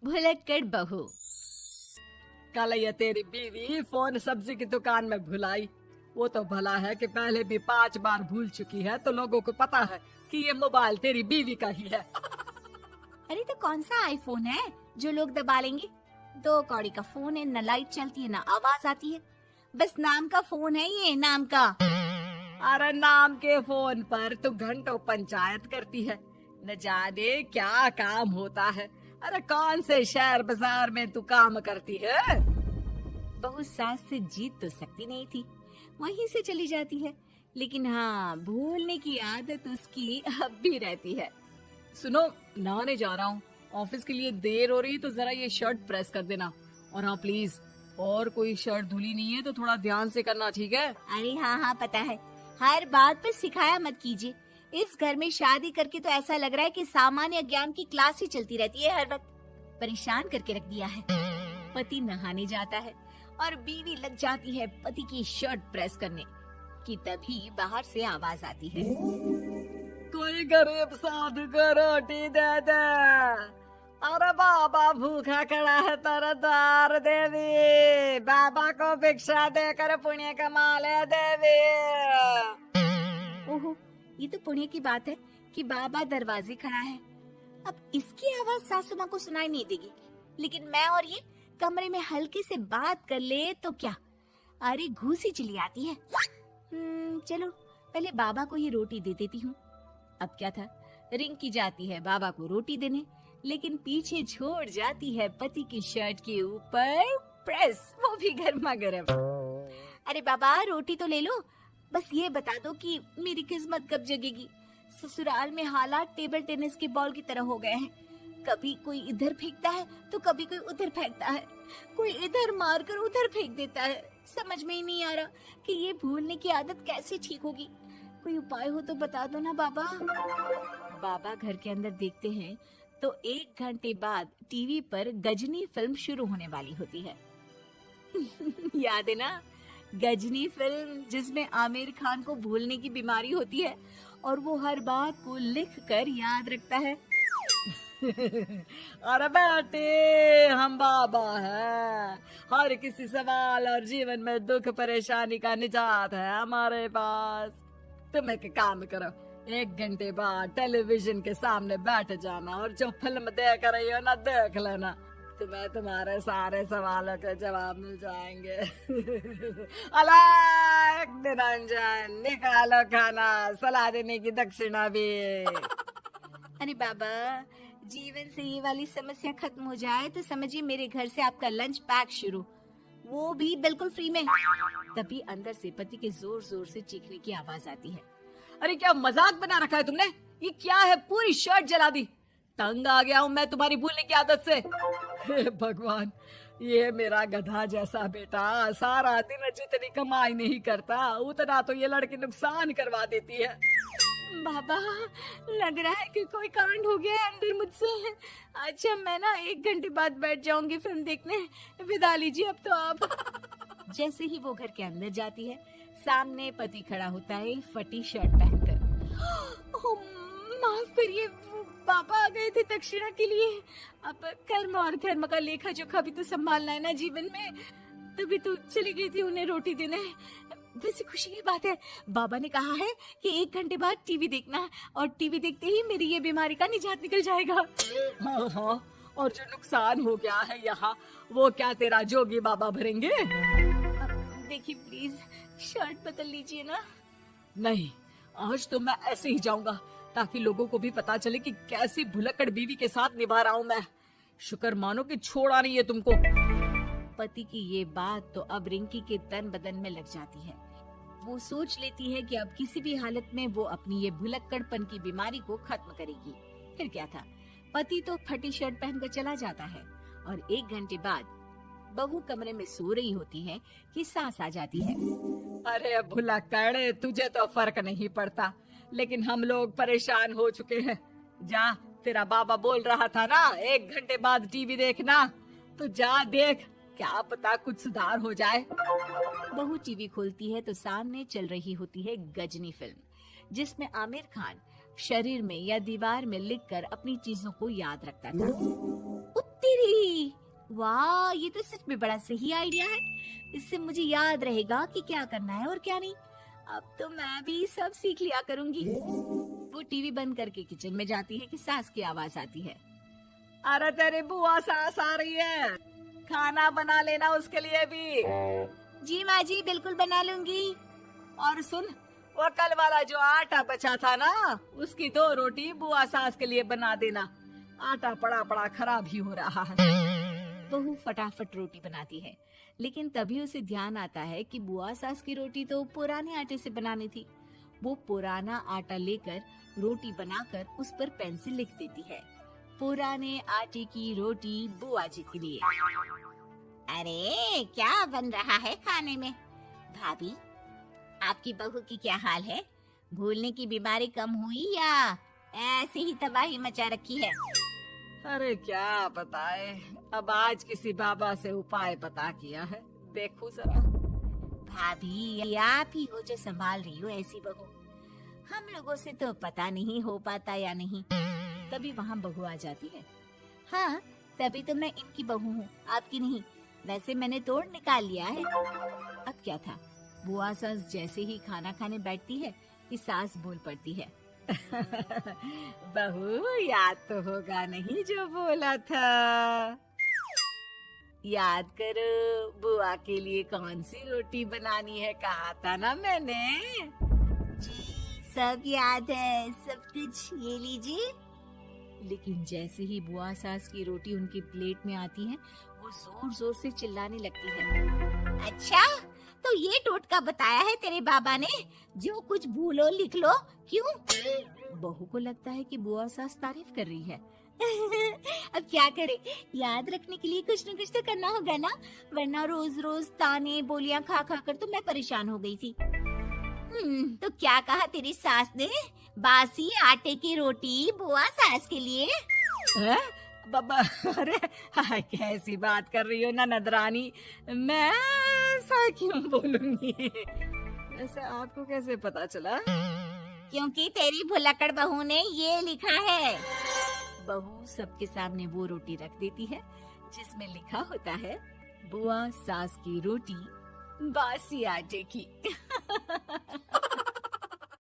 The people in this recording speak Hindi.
भुलक्कड़ बहू। कल ये तेरी बीवी फोन सब्जी की दुकान में भुलाई। वो तो भला है कि पहले भी 5 बार भूल चुकी है, तो लोगों को पता है कि ये मोबाइल तेरी बीवी का ही है। अरे तो कौन सा आईफोन है जो लोग दबा लेंगे? 2 कौड़ी का फोन है, न लाइट चलती है, न आवाज आती है। बस नाम का फोन है ये, नाम का। अरे नाम के फोन पर तू घंटों पंचायत करती है, न जाने क्या काम होता है। अरे कौन से शहर बाजार में तू काम करती है? बहू सास से जीत तो सकती नहीं थी, वहीं से चली जाती है। लेकिन हाँ, भूलने की आदत उसकी अब भी रहती है। सुनो, नहाने जा रहा हूँ, ऑफिस के लिए देर हो रही, तो जरा ये शर्ट प्रेस कर देना। और हाँ प्लीज, और कोई शर्ट धुली नहीं है तो थोड़ा ध्यान से करना, ठीक है? अरे हाँ पता है, हर बात पर सिखाया मत कीजिए। इस घर में शादी करके तो ऐसा लग रहा है कि सामान्य ज्ञान की क्लास ही चलती रहती है हर वक्त। परेशान करके रख दिया है। पति नहाने जाता है और बीवी लग जाती है पति की शर्ट प्रेस करने कि तभी बाहर से आवाज आती है, कोई गरीब साधु को रोटी दे दे। अरे बाबा भूखा खड़ा है तेरे द्वार देवी, बाबा को भिक्षा देकर पुण्य कमा ले देवी। ओहो, ये तो पुण्य की बात है कि बाबा दरवाजे खड़ा है। अब इसकी आवाज सासू माँ को सुनाई नहीं देगी, लेकिन मैं और ये कमरे में हल्के से बात कर ले तो क्या। अरे घूसी चली आती है। चलो पहले बाबा को ये रोटी दे देती हूँ। अब क्या था, रिंग की जाती है बाबा को रोटी देने, लेकिन पीछे छोड़ जाती है पति की शर्ट के ऊपर प्रेस, वो भी गर्मा गर्म। अरे बाबा रोटी तो ले लो, बस ये बता दो कि मेरी किस्मत कब जगेगी। ससुराल में हालात टेबल टेनिस के बॉल की तरह हो गए हैं। कभी कोई इधर फेंकता है तो कभी कोई उधर फेंकता है, कोई इधर मारकर उधर फेंक देता है। समझ में ही नहीं आ रहा कि ये भूलने की आदत कैसे ठीक होगी। कोई उपाय हो तो बता दो ना बाबा। बाबा घर के अंदर देखते हैं तो 1 घंटे बाद टीवी पर गजनी फिल्म शुरू होने वाली होती है। याद है ना, गजनी फिल्म जिसमें आमिर खान को भूलने की बीमारी होती है और वो हर बात को लिख कर याद रखता है। अरे बेटे, हम बाबा हैं, हर किसी सवाल और जीवन में दुख परेशानी का निजात है हमारे पास। तुम एक काम करो, 1 घंटे बाद टेलीविजन के सामने बैठ जाना और जो फिल्म देख रही हो ना, देख लेना। तुम्हें तुम्हारे सारे सवालों के जवाब मिल जाएंगे। अलग निरंजन, निकालो खाना, सलाह देने की दक्षिणा भी। अरे बाबा, जीवन से ये वाली समस्या खत्म हो जाए तो समझिए मेरे घर से आपका लंच पैक शुरू, वो भी बिल्कुल फ्री में। तभी अंदर से पति के जोर जोर से चीखने की आवाज आती है। अरे क्या मजाक बना रखा है तुमने? ये क्या है, पूरी शर्ट जला दी। तंग आ गया हूँ मैं तुम्हारी भूलने की आदत से। हे भगवान, ये मेरा गधा जैसा बेटा सारा दिन जितनी कमाई नहीं करता उतना तो ये लड़की नुकसान करवा देती है। बाबा, लग रहा है कि कोई कांड हो गया है अंदर मुझसे। अच्छा मैं ना 1 घंटे बाद बैठ जाऊंगी फिल्म देखने, विदा लीजिए अब तो आप। जैसे ही वो घर के अंदर जाती है, सामने पति खड़ा होता है फटी शर्ट पहनकर। माफ करिए, पापा आ गए थे दक्षिणा के लिए। अब कर्म और धर्म का लेखा जोखा भी तो संभालना है ना जीवन में, तभी तो चली गई थी उन्हें रोटी देने। वैसे खुशी की बात है, बाबा ने कहा है कि 1 घंटे बाद टीवी देखना, और टीवी देखते ही मेरी ये बीमारी का निजात निकल जाएगा। हाँ, और जो नुकसान हो गया है यहाँ, वो क्या तेरा जोगी बाबा भरेंगे? देखिए प्लीज, शर्ट बदल लीजिए ना। नहीं, आज तो मैं ऐसे ही जाऊंगा, ताकि लोगों को भी पता चले कि कैसी भुलक्कड़ बीवी के साथ निभा रहा हूँ मैं। शुक्र मानो कि छोड़ा नहीं है तुमको। पति की ये बात तो अब रिंकी के तन बदन में लग जाती है। वो सोच लेती है कि अब किसी भी हालत में वो अपनी ये भुलक्कड़पन की बीमारी को खत्म करेगी। फिर क्या था, पति तो फटी शर्ट पहनकर चला जाता है और 1 घंटे बाद बहू कमरे में सो रही होती है कि सास आ जाती है। अरे भुलक्कड़, तुझे तो फर्क नहीं पड़ता, लेकिन हम लोग परेशान हो चुके हैं। जा, तेरा बाबा बोल रहा था ना 1 घंटे बाद टीवी देखना, तो जा देख, क्या पता कुछ सुधार हो जाए। बहू टीवी खोलती है तो सामने चल रही होती है गजनी फिल्म, जिसमें आमिर खान शरीर में या दीवार में लिखकर अपनी चीजों को याद रखता था। तेरी वाह, ये तो सच में बड़ा सही आइडिया है। इससे मुझे याद रहेगा कि क्या करना है और क्या नहीं। अब तो मैं भी सब सीख लिया करूंगी। वो टीवी बंद करके किचन में जाती है कि सास की आवाज आती है। अरे तेरी बुआ सास आ रही है, खाना बना लेना उसके लिए भी। जी माँ जी, बिल्कुल बना लूंगी। और सुन, वो कल वाला जो आटा बचा था ना, उसकी 2 रोटी बुआ सास के लिए बना देना। आटा पड़ा पड़ा खराब ही हो रहा है। बहू फटाफट रोटी बनाती है, लेकिन तभी उसे ध्यान आता है कि बुआ सास की रोटी तो पुराने आटे से बनानी थी। वो पुराना आटा लेकर रोटी बनाकर उस पर पेन से लिख देती है, पुराने आटे की रोटी बुआ जी के लिए। अरे क्या बन रहा है खाने में? भाभी, आपकी बहू की क्या हाल है? भूलने की बीमारी कम हुई या ऐसे ही तबाही मचा रखी है? अरे क्या बताए, अब आज किसी बाबा से उपाय पता किया है, देखो जरा। भाभी, ये आप ही हो जो संभाल रही हो ऐसी बहू। हम लोगों से तो पता नहीं हो पाता या नहीं। तभी वहाँ बहू आ जाती है। हाँ, तभी तो मैं इनकी बहू हूँ, आपकी नहीं। वैसे मैंने तोड़ निकाल लिया है। अब क्या था, बुआ सास जैसे ही खाना खाने बैठती है कि सास बोल पड़ती है। बहू, याद तो होगा नहीं जो बोला था? याद करो, बुआ के लिए कौन सी रोटी बनानी है, कहा था ना मैंने। जी, सब याद है, सब कुछ। ये लीजिए। लेकिन जैसे ही बुआ सास की रोटी उनकी प्लेट में आती है, वो जोर जोर से चिल्लाने लगती है। अच्छा, तो ये टोटका बताया है तेरे बाबा ने, जो कुछ भूलो लिख लो, क्यों? बहू को लगता है कि बुआ सास तारीफ कर रही है। अब क्या करे, याद रखने के लिए कुछ न कुछ तो करना होगा ना, वरना रोज रोज ताने बोलियां खा खा कर तो मैं परेशान हो गई थी। तो क्या कहा तेरी सास ने? बासी आटे की रोटी बुआ सास के लिए? है? बाबा, अरे कैसी बात कर रही हो ननद रानी, मैं ऐसा क्यों बोलूंगी? वैसे आपको कैसे पता चला? क्योंकि तेरी भुलक्कड़ बहू ने ये लिखा है। बहू सबके सामने वो रोटी रख देती है जिसमें लिखा होता है, बुआ सास की रोटी बासी आटे की।